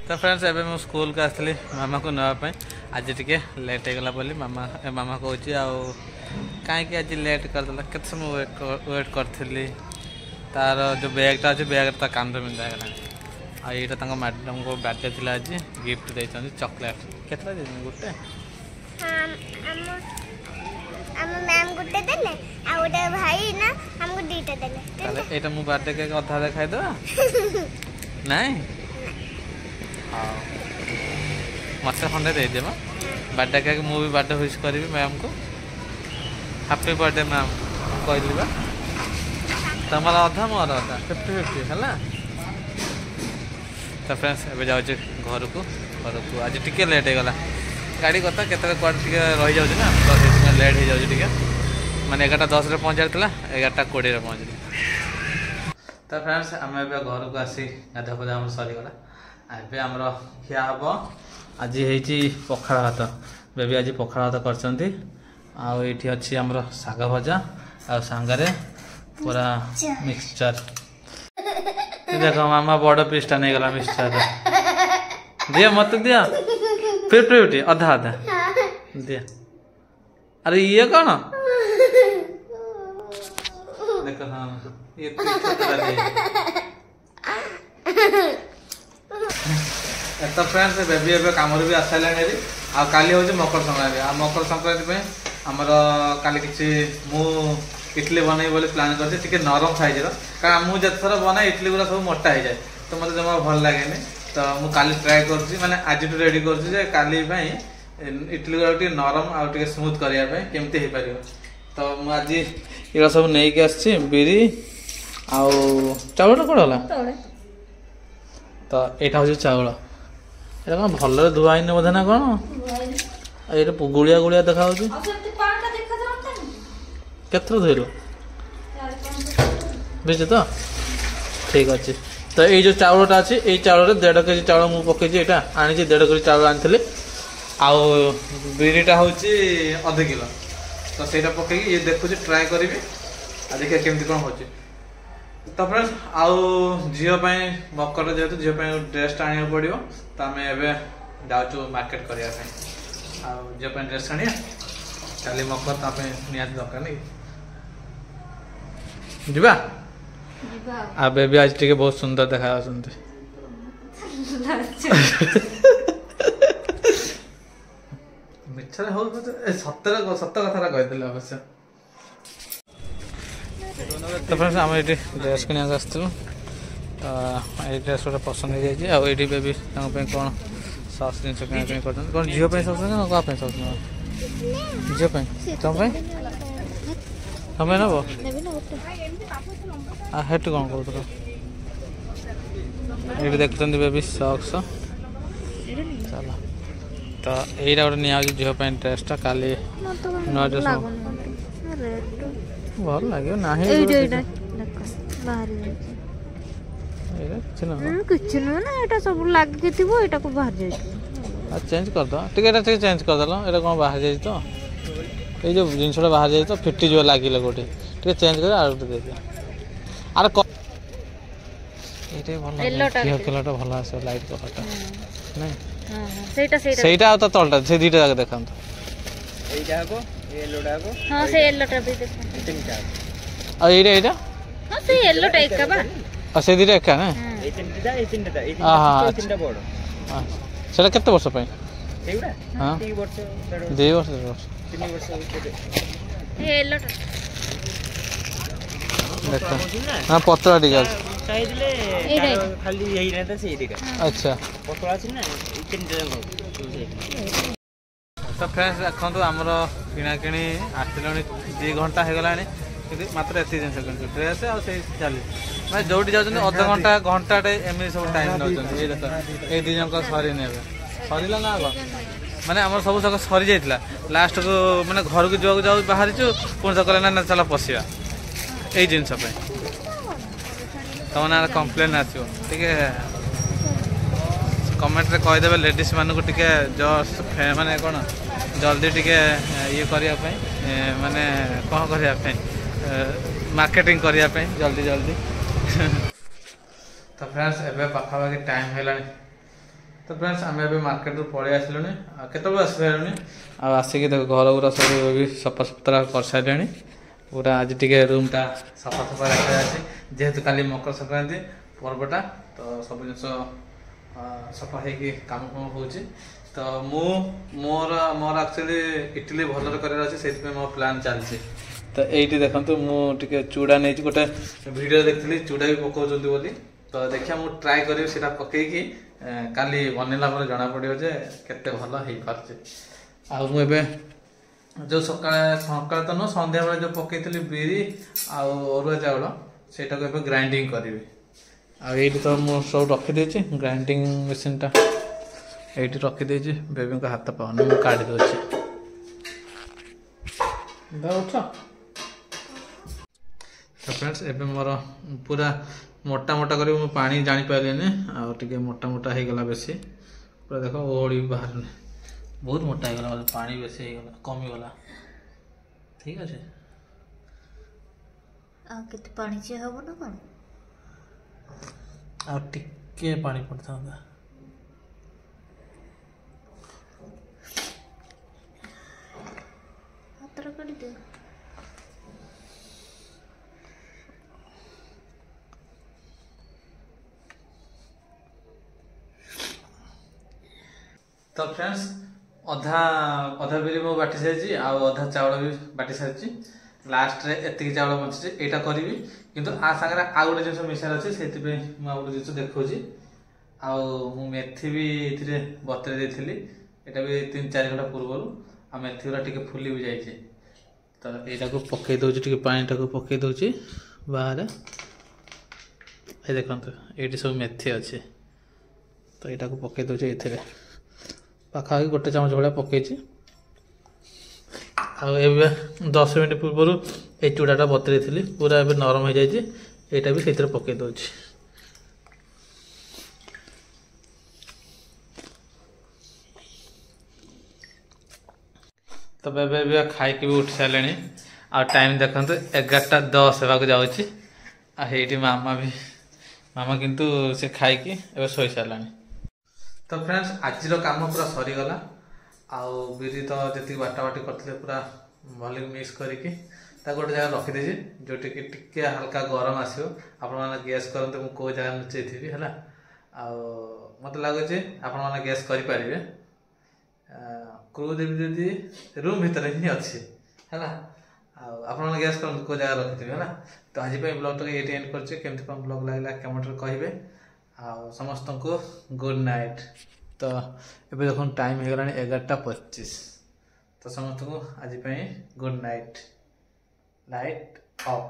तो फ्रेंड्स एबे मैं स्कूल को आसली मामा को नापी आज टी लेट होगला बोली मामा मामा कौच कहीं आज लेट करदेला के समय वेट करी तार जो बैगटा अच्छे बैग कांध बिंधा है यहाँ मैडम को बर्थडे थी आज गिफ्ट देते चॉकलेट के गोटे यहाँ मो बर्थडे केक अधा अधा खाईदे नाई हाँ मत खंडे दे बर्थडे केक मुझे बर्थडे विश करी मैम को हैप्पी बर्थडे मैम कहली बा तुम अधा मोर अधा 50-50 है। तो फ्रेंड्स एवं जाऊँ घर को आज टी लेट होगला गाड़ी कथा के रही जाऊँ ना तो लेट हो जाए माने 11:10 पहुँचार 11:20 पहुँचली। तो फ्रेंड्स आम ए घर को आसी गाधा पदा सरीगला ए आमर खिया हम आज हो पखाड़ भात बेबी आज पखाड़ भात कर अच्छी आमर शाग भजा आ सांगरे पूरा मिक्सचर देख मामा बड़ पीसटा नहीं गला मिक्सचर दिया मत दिया 50-50 अधा अधा दिया अरे ये कौन देखो हाँ ये तो फ्रेंड्स बेबी ए कम भी आसाला आली हूँ मकर संक्रांति आ मकर संक्रांति आमर काली किसी मु इडली बनई बोली प्लान कर नरम साइज कारण मुझे थर बनाए इडली गुरा सब मोटा हो जाए तो मतलब जमा भल लगे तो मुझे ट्राए कर आज रेडी कर इडली गुरा नरम आउ स्मूथ करने केमती हो पार तो मुझे ये सब नहीं आसी बिरी आउ चाउल कौन है तो यहाँ हूँ चाउल ये कौन भल धुआ ही बोधे ना कौन ये गुड़िया गुड़िया देखा केतर धोल बुझ तो ठीक अच्छे तो ये जो चाउलटा अच्छी ये चाउल 1.5 केजी चाउल मुझे पकई यहाँ आनी 1.5 केजी चाउल आनी आउ बिरीटा हूँ अध किलो तो सहीटा पकई ये देखुँ ट्राए करी देखिए केमती कौन हो तो फ्रेंड्स आउ झीपाई मकर जेहतु झीपाई ड्रेसटा आने पड़ो तो आम ए जाऊँ मार्केट करने झीपाई ड्रेस आने काली मकर तो निहाती दरकार नहीं जीवा आ बेबी आज टी बहुत सुंदर देखा मिछरे हो सत्य कथा कहीदे अवश्य। तो फ्रेंड्स आम ये ड्रेस किना आसलु तो ये ड्रेस गोटे पसंद हो जाए आईटी बेबी कौन सस जिन किना कौन झीपाई सस ना क्या सस झीपाई तुम तमें नब हेट कौन कर ये देखते बेबी सक्स चलो तो यहीटा गोटे निया झीपाई ड्रेसटा काली नुआ ड्रेस भल लगे ना सब लगे चेंज करदे चेंज करदेल ये कौन बाहर जाए तो ये जो जिनसा बाहर जाए तो फिटी जो लगे गोटे टे चेंज कर आर दे आर ये कलर भल आस लाइट कलर नहीं तलटा से दीटा जाक देखा से दीटा एका ना से केते वर्ष हाँ 2 वर्ष हाँ पतला टी अच्छा तो फ्रेंड्स देखो आमर किना कि आसला 2 घंटा हो गला मात्र एत जिन कि ड्रेस आ चली मैं जो जाऊँ अध घंटा घंटाटे एम सब टाइम नौ ये 2 जन सरी ने सरला ना आग माने आम सब सक सरी जाइला लास्ट को मैंने घर को जाऊ बाहरी पुणी सक ना चल पशिया यही जिनस तुम ना कम्प्लेन आसो कमेंट रे कहीदेवे लेडीज मानक टिके जस्ट माने कौन जल्दी टिके ये करने माने कौन करने मार्केटिंग करने जल्दी जल्दी तो फ्रेंड्स एबे पाखापाखि टाइम है तो फ्रेंड्स आम ए मार्केट रू पलि आसलु केत आसलु आसिक घर गुरा सब भी सफा सुतरा कर सारे पूरा आज टे रूमटा सफा सफा रखा जेहेतु काली मकर संक्रांति पर्वटा तो सब जिन सफा हो काम कम हो तो मोर एक्चुअली इटली भलर कर मो प्लान चलती तो ये देखो मुझे चूड़ा नहीं गोटे वीडियो देखी चूड़ा भी पकाउं बोली तो देखिए मुझे ट्राए करी से पकईकि काली बनला जना पड़ो जे केते भल हो पारे मुझे जो सका तो नुह संध्या बेले जो पकई बिरी आरुआ चाउल सेटा को ग्राइंडिंग करी आई तो मुझे सब रखीदे ग्राइंडिंग मेसीन टा ये रखीदे बेबी को हाथ पाऊनी मुझे काढ़ी दे उठ तो फ्रेंड्स एबे मोर पूरा मोटा मोटा कर पानी जानी पारे आगे मोटा मोटा हो गला बेसी पूरा देख ओड़ी बाहर बहुत मोटा हो गला पानी बेसी हो गला कमीगला ठीक अच्छे केते पानी चे हबो ना कोन आ टिके पानी पड़ता हाथ रगड़ी दे तो फ्रेंड्स अधा अधा बिरी मो बाटी सारी अधा चावल भी बाटी सारी लास्ट रे एति चावल बची यहाँ करी किंतु आ सागर आउ गोटे जिन मिसार अच्छे से गोटे जिन देखा मेथी भी ये बतरे देती यहाँ भी 3-4 घंटा पूर्व आ मेथी गुरा टे फुली भी जाइए तो यहाँ को पकई दूसरी पानीटा को पकई दूसरी बाहर ये देखो ये सब मेथी अच्छे तो यहाँ को पकई दूसरे ये पाखापाखि गोटे चामच भाया पकई 10 मिनट पूर्व ये चूड़ाटा बतरे थी पूरा ए नरम हो जाए यहाँ भी से पकई दूँ तो बेबे खाई भी उठ सारे आ टाइम देखो 11:10 होगा जाऊँगी मामा भी मामा किंतु से खाई एवं शोई सारा तो फ्रेंड्स आज काम पूरा सरीगला आउ बिरी तो जी बाटा बाटी करते पूरा भल मिक्स करके गोटे जगह रखीदे जोटि टिके हल्का गरम आसो आपण गैस करते मुझे कौ जगह लुचई थी है मत लगुच आपण गैस करें क्रू देवी रूम भितर ही अच्छी है आप गैस कर कौ जगह रखी है तो आज ब्लॉग तो ये एंड करमती कौन ब्लॉग लगला कमेंट कहे आ समस्त को गुड नाइट तो ये देखो टाइम हो गला 11:25 तो समस्त को आज गुड नाइट लाइट ऑफ।